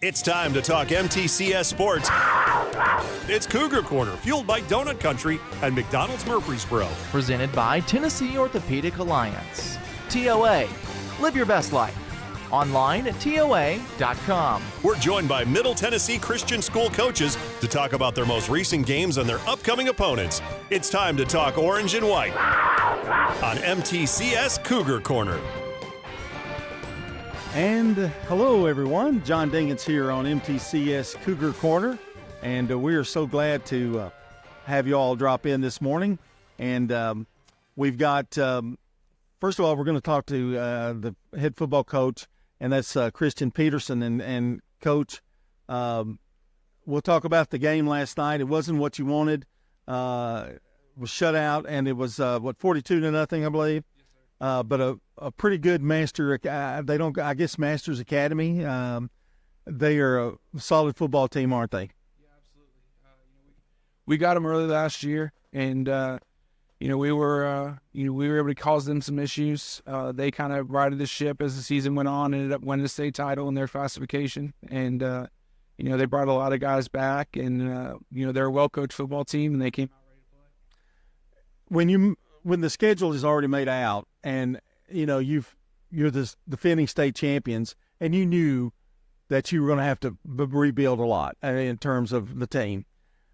It's time to talk MTCS sports. It's Cougar Corner, fueled by Donut Country and McDonald's Murfreesboro. Presented by Tennessee Orthopedic Alliance. TOA, live your best life. Online at TOA.com. We're joined by Middle Tennessee Christian School coaches to talk about their most recent games and their upcoming opponents. It's time to talk orange and white on MTCS Cougar Corner. And hello, everyone. John Dingens here on MTCS Cougar Corner. And we are so glad to have you all drop in this morning. And we've got, first of all, we're going to talk to the head football coach, and that's Christian Peterson. And Coach, we'll talk about the game last night. It wasn't what you wanted. It was shut out, and it was, 42-0, I believe. Yes, sir. But a pretty good Masters Academy. They are a solid football team, aren't they? Yeah, absolutely. We got them early last year, and we were able to cause them some issues. They kind of righted the ship as the season went on, ended up winning the state title in their classification, and they brought a lot of guys back, and they're a well-coached football team, and they came out ready to play. When the schedule is already made out, and you're the defending state champions, and you knew that you were going to have to rebuild a lot in terms of the team,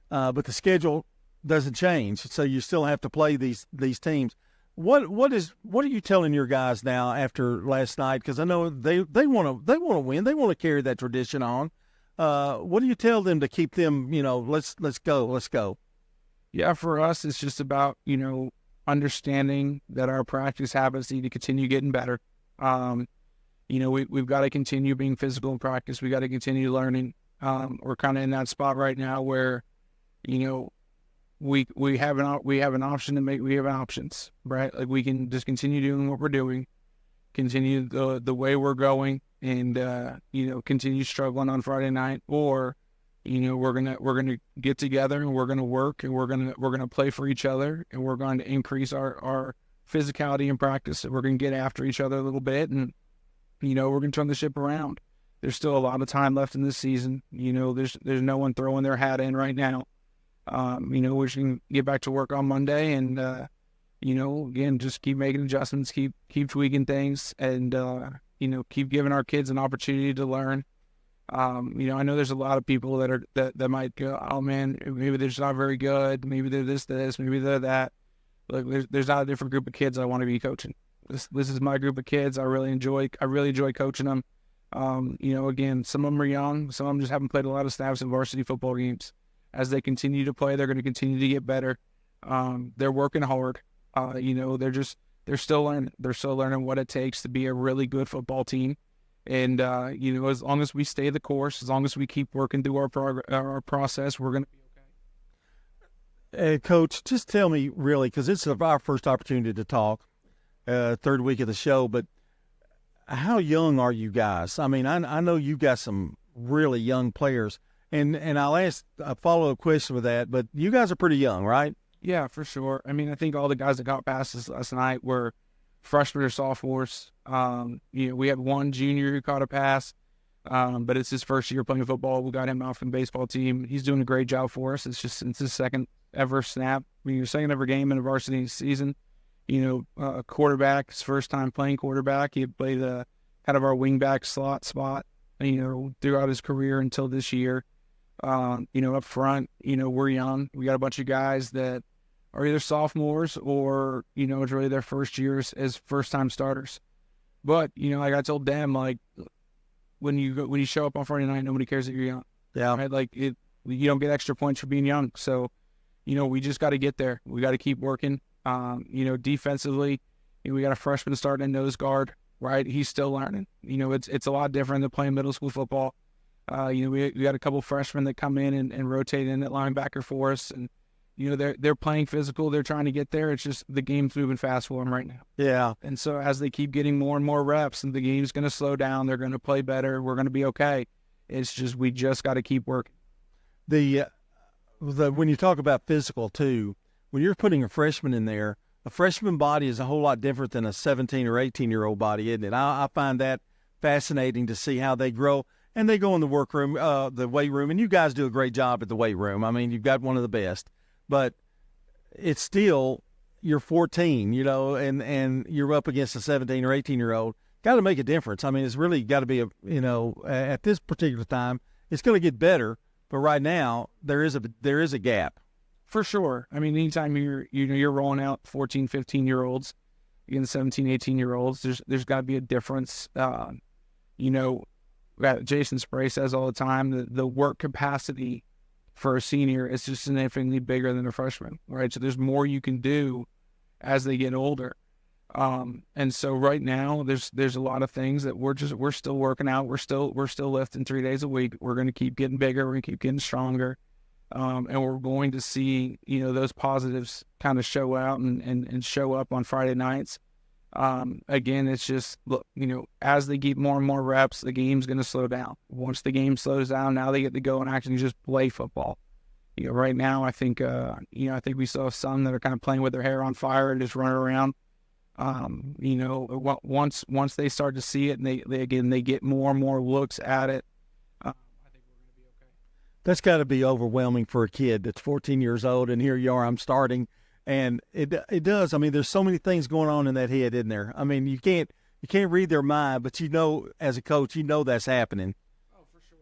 but the schedule doesn't change, so you still have to play these teams. What are you telling your guys now after last night? Because I know they want to win, they want to carry that tradition on. What do you tell them to keep them? Let's go. Yeah, for us, it's just about understanding that our practice habits need to continue getting better. We've got to continue being physical in practice. We got to continue learning. We're kind of in that spot right now where, we have an option to make. We have options, right? Like we can just continue doing what we're doing, continue the way we're going, and continue struggling on Friday night, or we're gonna get together and we're gonna work and we're gonna play for each other, and we're going to increase our physicality in practice. We're gonna get after each other a little bit, and we're gonna turn the ship around. There's still a lot of time left in this season. There's no one throwing their hat in right now. We're just gonna get back to work on Monday, and again, just keep making adjustments, keep tweaking things, and keep giving our kids an opportunity to learn. I know there's a lot of people that might go, oh man, maybe they're just not very good. Maybe they're this, maybe they're that. Look, there's not a different group of kids I want to be coaching. This is my group of kids. I really enjoy coaching them. Again, some of them are young. Some of them just haven't played a lot of snaps in varsity football games. As they continue to play, they're going to continue to get better. They're working hard. They're still learning. They're still learning what it takes to be a really good football team. And, as long as we stay the course, as long as we keep working through our process, we're going to be okay. Coach, just tell me really, because it's our first opportunity to talk, third week of the show, but how young are you guys? I mean, I know you got some really young players, and I'll ask a follow-up question with that, but you guys are pretty young, right? Yeah, for sure. I mean, I think all the guys that got past us last night were freshmen or sophomores. We had one junior who caught a pass, but it's his first year playing football. We got him out from the baseball team. He's doing a great job for us. It's his second ever snap. Your second ever game in a varsity season. A quarterback, his first time playing quarterback. He played kind of our wingback slot spot, throughout his career until this year. Up front, we're young. We got a bunch of guys that are either sophomores or, it's really their first years as first-time starters. But, like I told them, like, when you show up on Friday night, nobody cares that you're young. Yeah. Right? Like, you don't get extra points for being young. So, we just got to get there. We got to keep working. Defensively, we got a freshman starting in nose guard, right? He's still learning. It's a lot different than playing middle school football. We got a couple freshmen that come in and rotate in at linebacker for us, and they're playing physical. They're trying to get there. It's just the game's moving fast for them right now. Yeah. And so as they keep getting more and more reps, and the game's going to slow down, they're going to play better. We're going to be okay. It's just we just got to keep working. When you talk about physical too, when you're putting a freshman in there, a freshman body is a whole lot different than a 17 or 18-year-old body, isn't it? I find that fascinating to see how they grow. and they go in the workroom, the weight room, and you guys do a great job at the weight room. I mean, you've got one of the best, but it's still you're 14, and you're up against a 17 or 18-year-old. Got to make a difference. I mean, it's really got to be at this particular time, it's going to get better, but right now there is a gap. For sure. I mean, anytime you're rolling out 14, 15-year-olds against 17, 18-year-olds, there's got to be a difference. Jason Spray says all the time the work capacity for a senior is just significantly bigger than a freshman, right? So there's more you can do as they get older. And so right now there's a lot of things that we're still working out. We're still lifting 3 days a week. We're going to keep getting bigger. We're going to keep getting stronger. And we're going to see, those positives kind of show out and show up on Friday nights. Again, it's just, look, as they get more and more reps, the game's going to slow down. Once the game slows down, now they get to go and actually just play football. Right now, I think we saw some that are kind of playing with their hair on fire and just running around. Once they start to see it and they get more and more looks at it, I think we're going to be okay. That's got to be overwhelming for a kid that's 14 years old, and here you are, I'm starting. And it does. I mean, there's so many things going on in that head, isn't there? I mean, you can't read their mind, but as a coach, that's happening. Oh, for sure.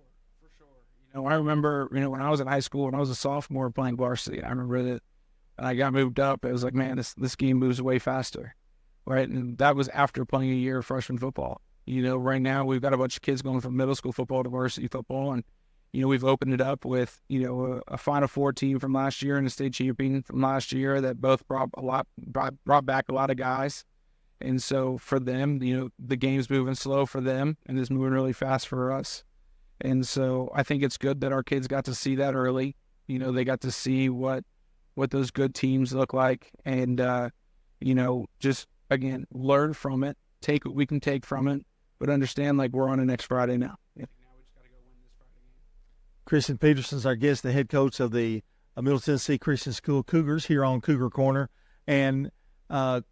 I remember, when I was in high school, when I was a sophomore playing varsity, I remember that I got moved up. It was like, man, this game moves way faster, right? And that was after playing a year of freshman football. Right now we've got a bunch of kids going from middle school football to varsity football, and we've opened it up with, a Final Four team from last year and a state champion from last year that both brought back a lot of guys. And so for them, the game's moving slow for them and it's moving really fast for us. And so I think it's good that our kids got to see that early. They got to see what those good teams look like and, just, again, learn from it, take what we can take from it, but understand we're on the next Friday now. Christian Peterson's our guest, the head coach of the Middle Tennessee Christian School Cougars here on Cougar Corner. And,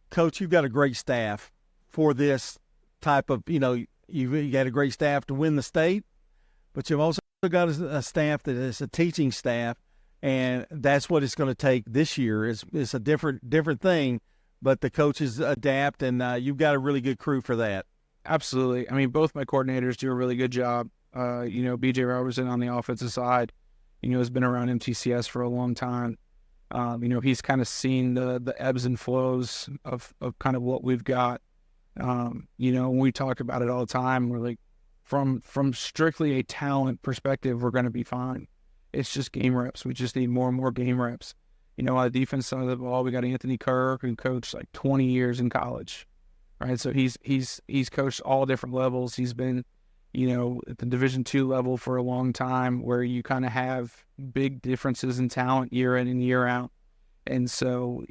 Coach, you've got a great staff for this type of, you've got a great staff to win the state, but you've also got a staff that is a teaching staff, and that's what it's going to take this year. It's a different thing, but the coaches adapt, and you've got a really good crew for that. Absolutely. I mean, both my coordinators do a really good job. BJ Robertson on the offensive side, has been around MTCS for a long time. He's kind of seen the ebbs and flows of kind of what we've got. We talk about it all the time. We're like, from strictly a talent perspective, we're going to be fine. It's just game reps. We just need more and more game reps. On the defense side of the ball, we got Anthony Kerr, who coached 20 years in college, right? So he's coached all different levels. He's been at the Division II level for a long time, where you kind of have big differences in talent year in and year out. And so,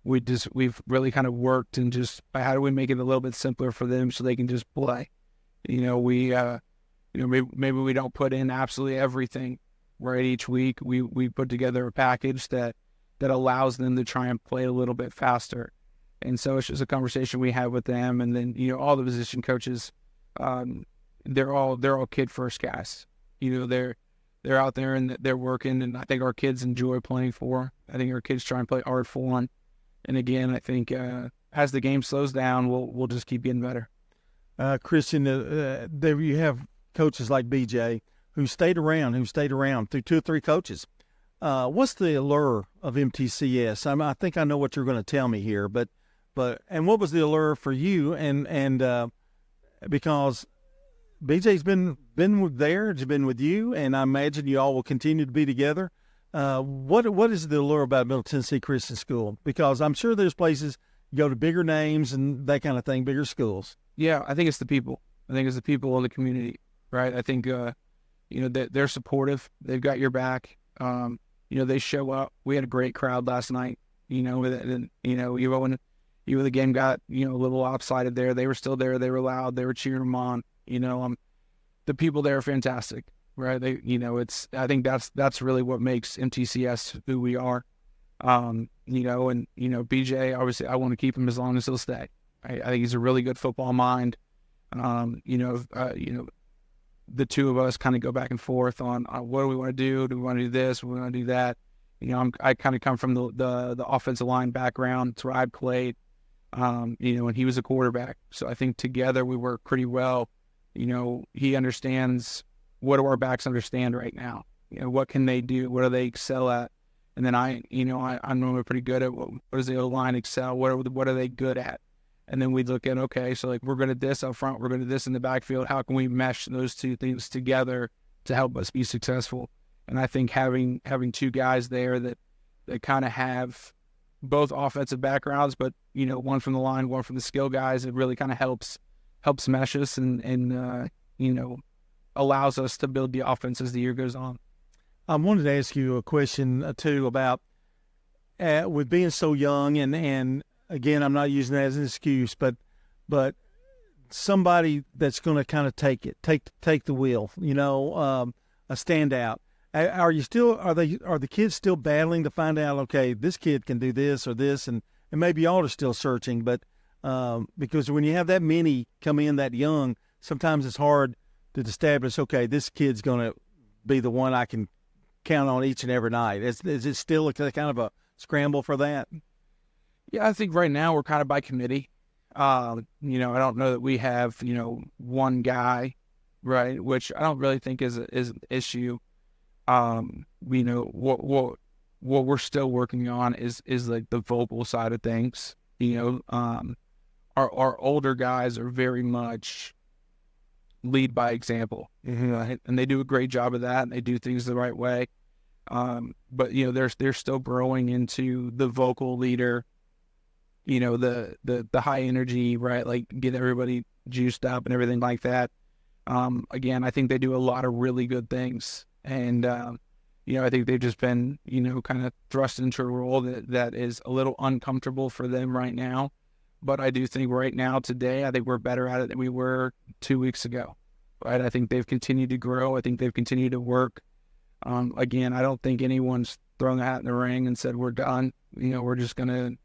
we've really kind of worked and just how do we make it a little bit simpler for them so they can just play. Maybe we don't put in absolutely everything right each week. We put together a package that allows them to try and play a little bit faster. And so it's just a conversation we have with them. And then, all the position coaches, they're all kid first guys. They're out there and they're working, and I think our kids enjoy playing for. I think our kids try and play hard for one. And again, I think as the game slows down, we'll just keep getting better. Christian, there you have coaches like BJ who stayed around through 2 or 3 coaches. What's the allure of MTCS? I think I know what you're going to tell me here, but what was the allure for you? And because BJ's been there, it's been with you, and I imagine you all will continue to be together. What is the allure about Middle Tennessee Christian School? Because I'm sure there's places you go to bigger names and that kind of thing, bigger schools. Yeah, I think it's the people. I think it's the people of the community, right? I think they're supportive. They've got your back. They show up. We had a great crowd last night. Even when the game got a little lopsided there, they were still there. They were loud. They were cheering them on. The people there are fantastic, right? I think that's really what makes MTCS who we are. BJ, obviously I want to keep him as long as he'll stay. I think he's a really good football mind. the two of us kind of go back and forth on what do we want to do? Do we want to do this? Do we want to do that? You know, I kind of come from the offensive line background. It's where I played, you know, and he was a quarterback. So I think together we work pretty well. You know, he understands what do our backs understand right now. You know, what can they do? What do they excel at? And then I'm normally pretty good at what does the O-line excel? What are they good at? And then we look at, okay, so like we're good at this up front, we're good at this in the backfield. How can we mesh those two things together to help us be successful? And I think having two guys there that kind of have both offensive backgrounds, but, you know, one from the line, one from the skill guys, it really kind of helps mesh us and you know, allows us to build the offense as the year goes on. I wanted to ask you a question, too, about with being so young, and again, I'm not using that as an excuse, but somebody that's going to kind of take the wheel, you know, a standout. Are the kids still battling to find out, okay, this kid can do this or this, and maybe y'all are still searching, but because when you have that many come in that young, sometimes it's hard to establish, okay, this kid's going to be the one I can count on each and every night. Is it still a kind of a scramble for that? Yeah, I think right now we're kind of by committee. You know, I don't know that we have, you know, one guy, right, which I don't really think is an issue. You know, what we're still working on is like the vocal side of things. You know, our older guys are very much lead by example, and they do a great job of that, and they do things the right way. But you know, they're still growing into the vocal leader. You know, the high energy, right? Like get everybody juiced up and everything like that. Again, I think they do a lot of really good things, and you know, I think they've just been, you know, kind of thrust into a role that is a little uncomfortable for them right now. But I do think right now, today, I think we're better at it than we were 2 weeks ago. Right? I think they've continued to grow. I think they've continued to work. Again, I don't think anyone's thrown a hat in the ring and said we're done. You know, we're just going to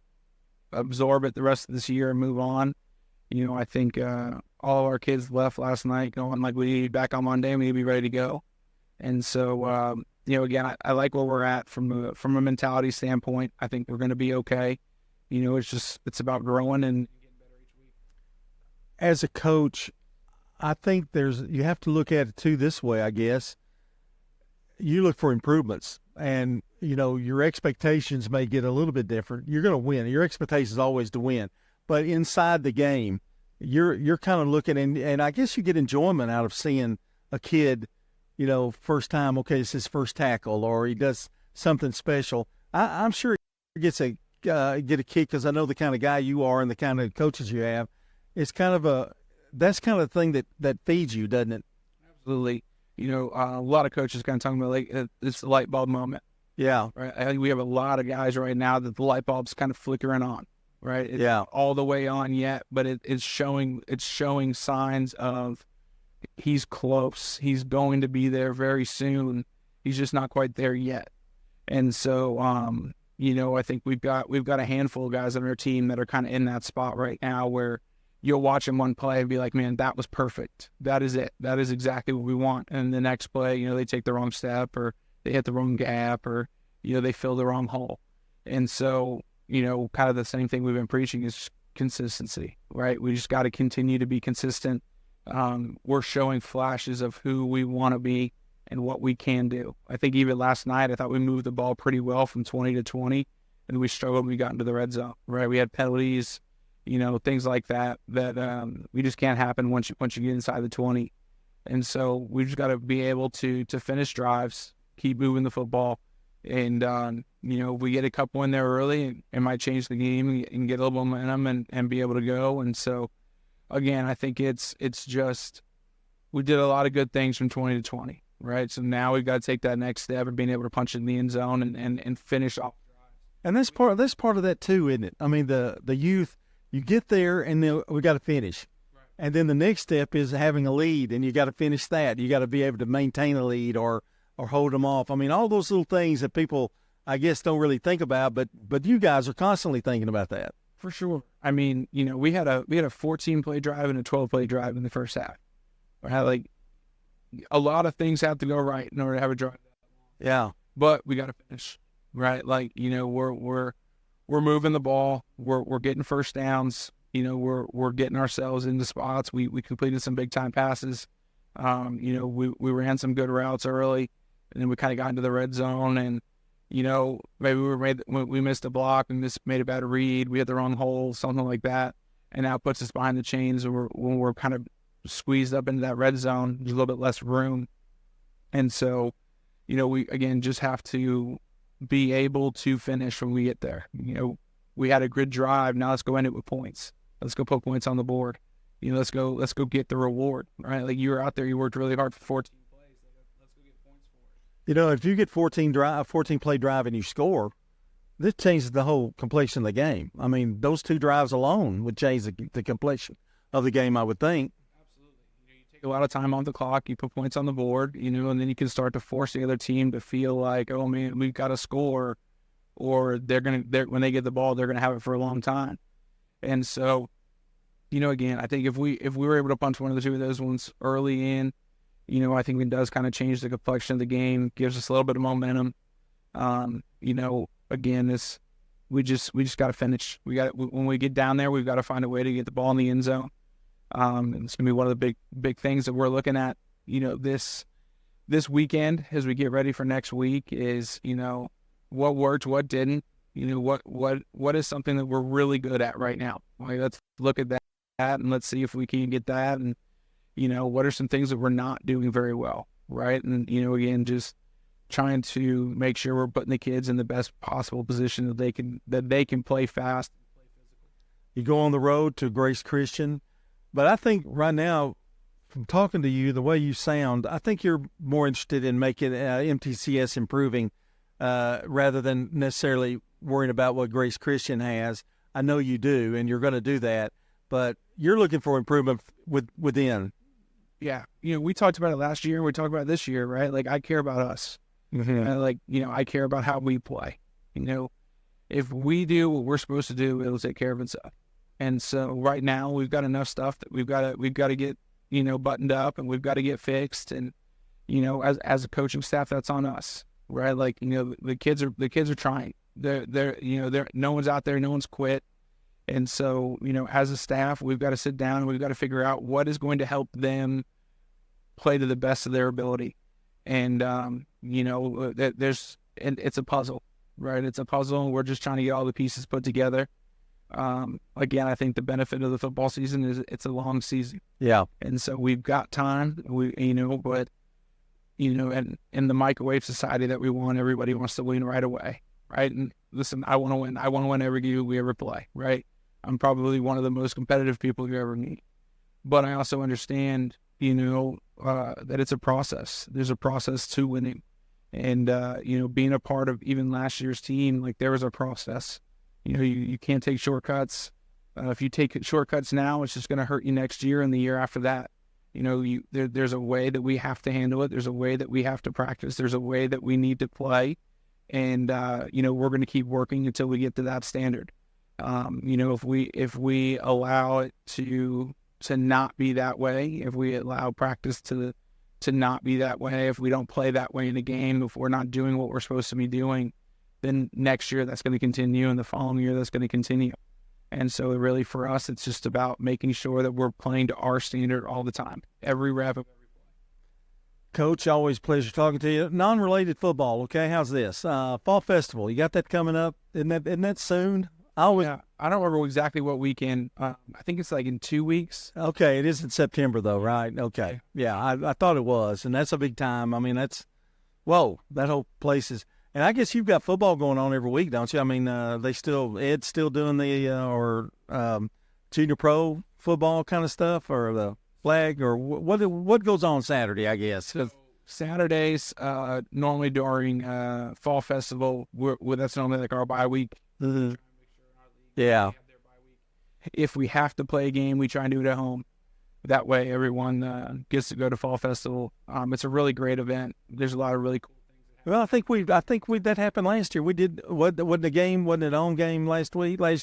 absorb it the rest of this year and move on. You know, I think all of our kids left last night going like, we need to be back on Monday and we need to be ready to go. And so, you know, again, I like where we're at from a mentality standpoint. I think we're going to be okay. You know, it's about growing and getting better each week. As a coach, I think you have to look at it too this way, I guess. You look for improvements, and, you know, your expectations may get a little bit different. You're going to win. Your expectation is always to win. But inside the game, you're kind of looking, and I guess you get enjoyment out of seeing a kid, you know, first time, okay, it's his first tackle, or he does something special. I'm sure he gets get a kick, because I know the kind of guy you are and the kind of coaches you have. It's kind of that's kind of the thing that feeds you, doesn't it? Absolutely. You know, a lot of coaches kind of talking about like it's the light bulb moment. Yeah. Right. I think we have a lot of guys right now that the light bulb's kind of flickering on. Right. It's not all the way on yet, but it's showing signs of he's close. He's going to be there very soon. He's just not quite there yet. And so, you know, I think we've got a handful of guys on our team that are kind of in that spot right now where you'll watch them one play and be like, man, that was perfect. That is it. That is exactly what we want. And the next play, you know, they take the wrong step, or they hit the wrong gap, or, you know, they fill the wrong hole. And so, you know, kind of the same thing we've been preaching is consistency, right? We just got to continue to be consistent. We're showing flashes of who we want to be and what we can do. I think even last night, I thought we moved the ball pretty well from 20 to 20, and we struggled when we got into the red zone, right? We had penalties, you know, things like that we just can't happen once you get inside the 20. And so we just got to be able to finish drives, keep moving the football, and, you know, we get a couple in there early, it might change the game and get a little momentum and be able to go. And so, again, I think it's just we did a lot of good things from 20 to 20, right? So now we've got to take that next step and being able to punch it in the end zone and finish off drives. And that's part of that too, isn't it? I mean, the youth, you get there and then we got to finish. Right. And then the next step is having a lead, and you got to finish that. You got to be able to maintain a lead or hold them off. I mean, all those little things that people, I guess, don't really think about, but you guys are constantly thinking about that. For sure. I mean, you know, we had a 14-play drive and a 12-play drive in the first half. Right? Like, a lot of things have to go right in order to have a drive. Yeah. But we got to finish, right? Like, we're moving the ball. We're getting first downs. We're getting ourselves into spots. We completed some big time passes. We ran some good routes early, and then we kind of got into the red zone, and maybe we missed a block and made a bad read. We hit the wrong hole, something like that, and now it puts us behind the chains. And when we're kind of squeezed up into that red zone, there's a little bit less room, and so we again just have to be able to finish when we get there. We had a good drive. Now let's go end it with points. Let's go put points on the board. Let's go get the reward, right? Like, you were out there, you worked really hard for 14 plays. Let's go get points for it. If you get 14 play drive and you score, this changes the whole completion of the game. I mean, those 2 drives alone would change the completion of the game, I would think. Absolutely. You take a lot of time on the clock, you put points on the board, and then you can start to force the other team to feel like, oh man, we've got to score, or when they get the ball, they're gonna have it for a long time. And so, again, I think if we were able to punch one of the 2 of those ones early in, I think it does kind of change the complexion of the game, gives us a little bit of momentum. Again, we just got to finish. When we get down there, we've got to find a way to get the ball in the end zone. And it's gonna be one of the big things that we're looking at. This weekend as we get ready for next week is what worked, what didn't. What is something that we're really good at right now? Like, let's look at that and let's see if we can get that. And what are some things that we're not doing very well, right? And again, just trying to make sure we're putting the kids in the best possible position that they can play fast. You go on the road to Grace Christian, but I think right now, from talking to you, the way you sound, I think you're more interested in making MTCS improving rather than necessarily worrying about what Grace Christian has. I know you do, and you're going to do that, but you're looking for improvement within. Yeah. We talked about it last year, and we talked about it this year, right? Like, I care about us. Mm-hmm. I care about how we play. If we do what we're supposed to do, it'll take care of itself. And so right now we've got enough stuff that we've got to get, buttoned up, and we've got to get fixed. And, as a coaching staff, that's on us, right? Like, the kids are trying. They're no one's out there, no one's quit. And so, as a staff, we've got to sit down and we've got to figure out what is going to help them play to the best of their ability. And, it's a puzzle, right? It's a puzzle, and we're just trying to get all the pieces put together. Again, I think the benefit of the football season is it's a long season. Yeah. And so we've got time, but and in the microwave society that we want, everybody wants to win right away. Right. And listen, I want to win. I want to win every game we ever play. Right. I'm probably one of the most competitive people you ever meet, but I also understand, that it's a process. There's a process to winning. And, being a part of even last year's team, like, there was a process. You can't take shortcuts. If you take shortcuts now, it's just going to hurt you next year and the year after that. There's a way that we have to handle it. There's a way that we have to practice. There's a way that we need to play. And, we're going to keep working until we get to that standard. If we allow it to not be that way, if we allow practice to not be that way, if we don't play that way in a game, if we're not doing what we're supposed to be doing, then next year that's going to continue, and the following year that's going to continue. And so really for us, it's just about making sure that we're playing to our standard all the time, every rep of every play. Coach, always a pleasure talking to you. Non-related football, okay? How's this? Fall Festival, you got that coming up? Isn't that soon? I don't remember exactly what weekend. I think it's like in 2 weeks. Okay, it is in September though, right? Okay. Yeah, I thought it was, and that's a big time. I mean, that whole place is, and I guess you've got football going on every week, don't you? I mean, Ed's still doing the junior pro football kind of stuff, or the flag, or what goes on Saturday, I guess. So Saturdays, normally during Fall Festival, that's normally like our bye week. Mm-hmm. Yeah. If we have to play a game, we try and do it at home. That way, everyone gets to go to Fall Festival. It's a really great event. There's a lot of really cool things. Well, I think that happened last year. We did wasn't it on game last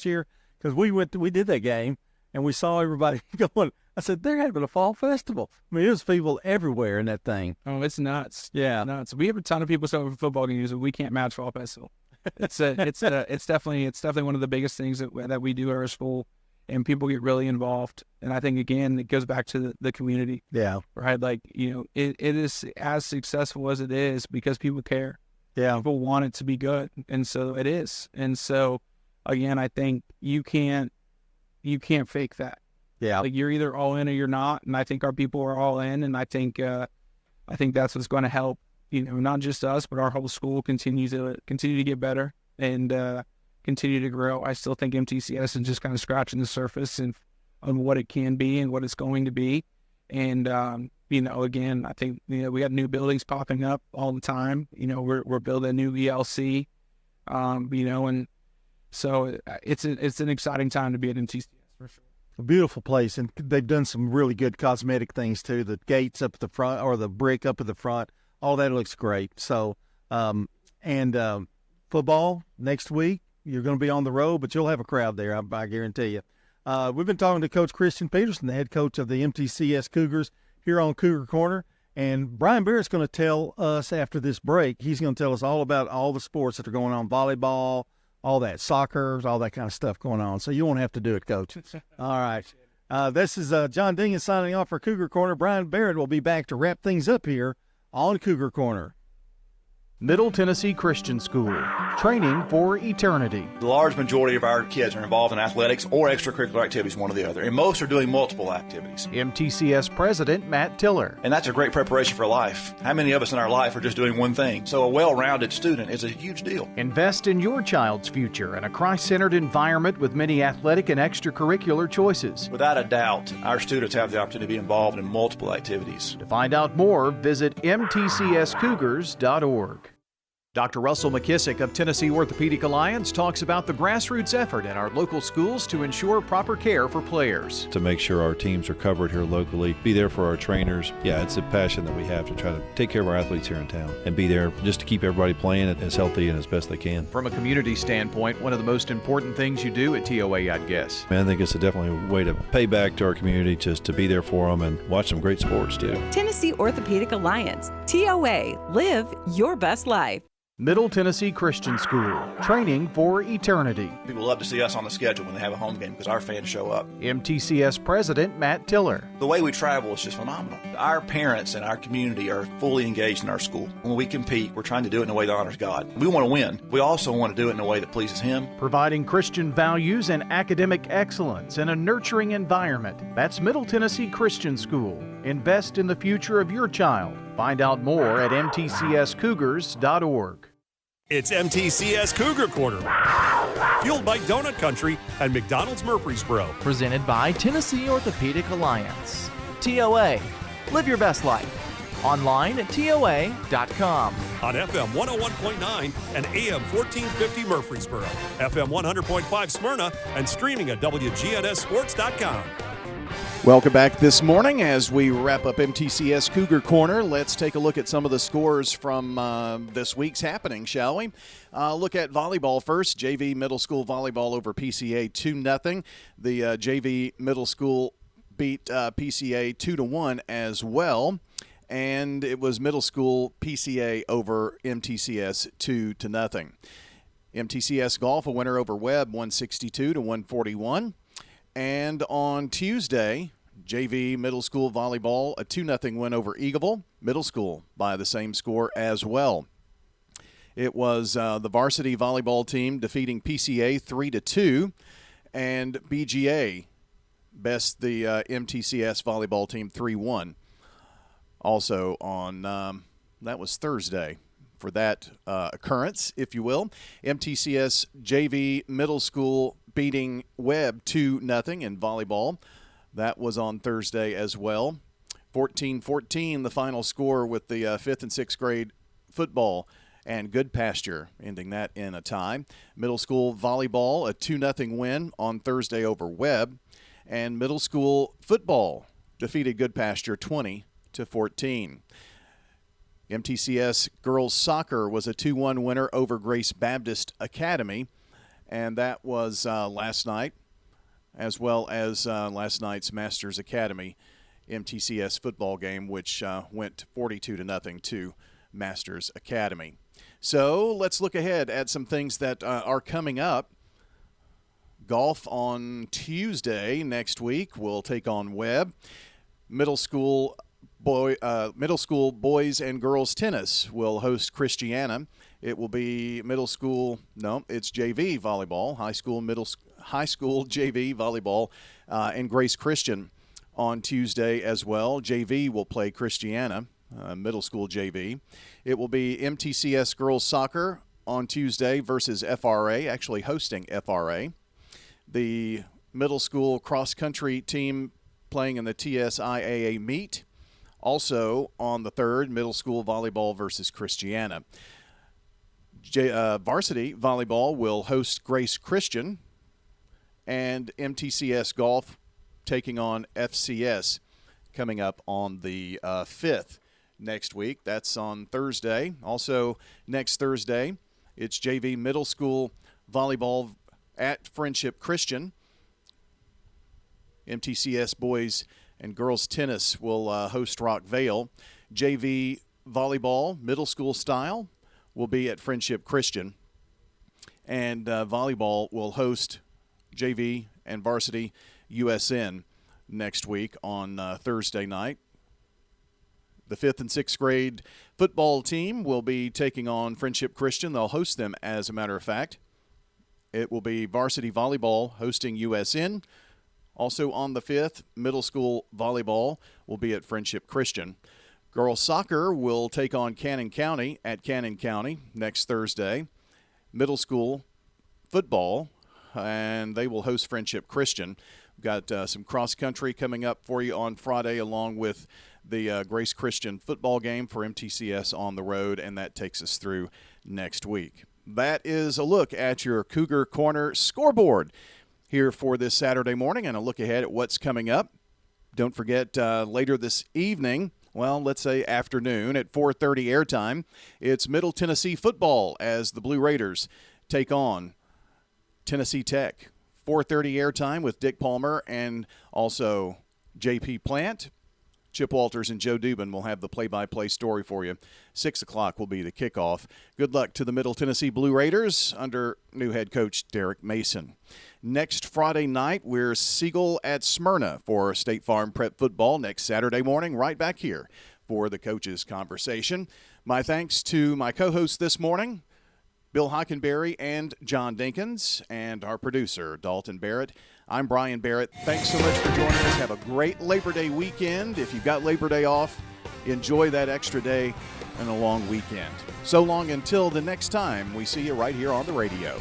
year? Because we did that game, and we saw everybody going. I said, they're having a fall festival. I mean, there's people everywhere in that thing. Oh, it's nuts. Yeah. Nuts. We have a ton of people showing up for football games, and we can't match fall festival. It's definitely one of the biggest things that we do at our school, and people get really involved. And I think, again, it goes back to the community. Yeah. Right? Like, it is as successful as it is because people care. Yeah. People want it to be good. And so it is. And so, again, I think you can't fake that. Yeah. Like, you're either all in or you're not. And I think our people are all in. And I think that's what's going to help, not just us, but our whole school continue to get better and continue to grow. I still think MTCS is just kind of scratching the surface on what it can be and what it's going to be. And, again, I think, we got new buildings popping up all the time. We're building a new ELC, and so it's an exciting time to be at MTCS for sure. A beautiful place, and they've done some really good cosmetic things too. The gates up at the front, or the brick up at the front, all that looks great. So, football next week, you're going to be on the road, but you'll have a crowd there, I guarantee you. We've been talking to Coach Christian Peterson, the head coach of the MTCS Cougars, here on Cougar Corner, and Brian Barrett's going to tell us after this break. He's going to tell us all about all the sports that are going on, volleyball, all that, soccer, all that kind of stuff going on. So you won't have to do it, Coach. All right. This is John Dingan signing off for Cougar Corner. Brian Barrett will be back to wrap things up here on Cougar Corner. Middle Tennessee Christian School, training for eternity. The large majority of our kids are involved in athletics or extracurricular activities, one or the other, and most are doing multiple activities. MTCS President Matt Tiller. And that's a great preparation for life. How many of us in our life are just doing one thing? So a well-rounded student is a huge deal. Invest in your child's future in a Christ-centered environment with many athletic and extracurricular choices. Without a doubt, our students have the opportunity to be involved in multiple activities. To find out more, visit mtcscougars.org. Dr. Russell McKissick of Tennessee Orthopedic Alliance talks about the grassroots effort in our local schools to ensure proper care for players. To make sure our teams are covered here locally, be there for our trainers. Yeah, it's a passion that we have to try to take care of our athletes here in town and be there just to keep everybody playing as healthy and as best they can. From a community standpoint, one of the most important things you do at TOA, I'd guess. I think it's definitely a way to pay back to our community, just to be there for them and watch some great sports too. Tennessee Orthopedic Alliance, TOA, live your best life. Middle Tennessee Christian School, training for eternity. People love to see us on the schedule when they have a home game because our fans show up. MTCS President Matt Tiller. The way we travel is just phenomenal. Our parents and our community are fully engaged in our school. When we compete, we're trying to do it in a way that honors God. We want to win. We also want to do it in a way that pleases Him. Providing Christian values and academic excellence in a nurturing environment. That's Middle Tennessee Christian School. Invest in the future of your child. Find out more at mtcscougars.org. It's MTCS Cougar Corner, fueled by Donut Country and McDonald's Murfreesboro. Presented by Tennessee Orthopedic Alliance. TOA, live your best life. Online at TOA.com. On FM 101.9 and AM 1450 Murfreesboro, FM 100.5 Smyrna, and streaming at WGNSSports.com. Welcome back this morning as we wrap up MTCS Cougar Corner. Let's take a look at some of the scores from this week's happening, shall we? Look at volleyball first. JV Middle School Volleyball over PCA 2-0. The JV Middle School beat PCA 2-1 as well. And it was Middle School PCA over MTCS 2-0. MTCS Golf, a winner over Webb, 162-141. And on Tuesday, JV Middle School Volleyball, a 2-0 win over Eagleville Middle School by the same score as well. It was the varsity volleyball team defeating PCA 3-2, and BGA best the MTCS volleyball team 3-1. Also on, that was Thursday for that occurrence, if you will. MTCS JV Middle School beating Webb 2-0 in volleyball. That was on Thursday as well. 14-14 the final score with the 5th and 6th grade football and Good Pasture ending that in a tie. Middle school volleyball, a 2-0 win on Thursday over Webb. And middle school football defeated Good Pasture 20-14. MTCS girls soccer was a 2-1 winner over Grace Baptist Academy. And that was last night. as well as last night's Masters Academy MTCS football game, which went 42-0 to Masters Academy. So let's look ahead at some things that are coming up. Golf on Tuesday next week will take on Webb. Middle school boys and girls tennis will host Christiana. It will be it's JV volleyball, high school JV volleyball, and Grace Christian on Tuesday as well. JV will play Christiana, middle school JV. It will be MTCS girls soccer on Tuesday versus FRA, actually hosting FRA. The middle school cross-country team playing in the TSIAA meet. Also on the 3rd, middle school volleyball versus Christiana. Varsity volleyball will host Grace Christian, and MTCS golf taking on FCS coming up on the 5th next week. That's on Thursday. Also next Thursday, it's JV middle school volleyball at Friendship Christian. MTCS boys and girls tennis will host Rock Vale. JV volleyball middle school style will be at Friendship Christian. And volleyball will host JV and varsity USN next week on Thursday night. The 5th and 6th grade football team will be taking on Friendship Christian. They'll host them, as a matter of fact. It will be varsity volleyball hosting USN. Also on the 5th, middle school volleyball will be at Friendship Christian. Girls soccer will take on Cannon County at Cannon County next Thursday. Middle school football, and they will host Friendship Christian. We've got some cross-country coming up for you on Friday, along with the Grace Christian football game for MTCS on the road, and that takes us through next week. That is a look at your Cougar Corner scoreboard here for this Saturday morning, and a look ahead at what's coming up. Don't forget, later this evening, well, let's say afternoon at 4:30 airtime, it's Middle Tennessee football as the Blue Raiders take on Tennessee Tech. 4:30 airtime with Dick Palmer and also J.P. Plant. Chip Walters and Joe Dubin will have the play-by-play story for you. 6 o'clock will be the kickoff. Good luck to the Middle Tennessee Blue Raiders under new head coach Derek Mason. Next Friday night, we're Siegel at Smyrna for State Farm Prep football. Next Saturday morning, right back here for the Coaches Conversation. My thanks to my co-hosts this morning, Bill Hockenberry and John Dinkins, and our producer, Dalton Barrett. I'm Brian Barrett. Thanks so much for joining us. Have a great Labor Day weekend. If you've got Labor Day off, enjoy that extra day and a long weekend. So long until the next time we see you right here on the radio.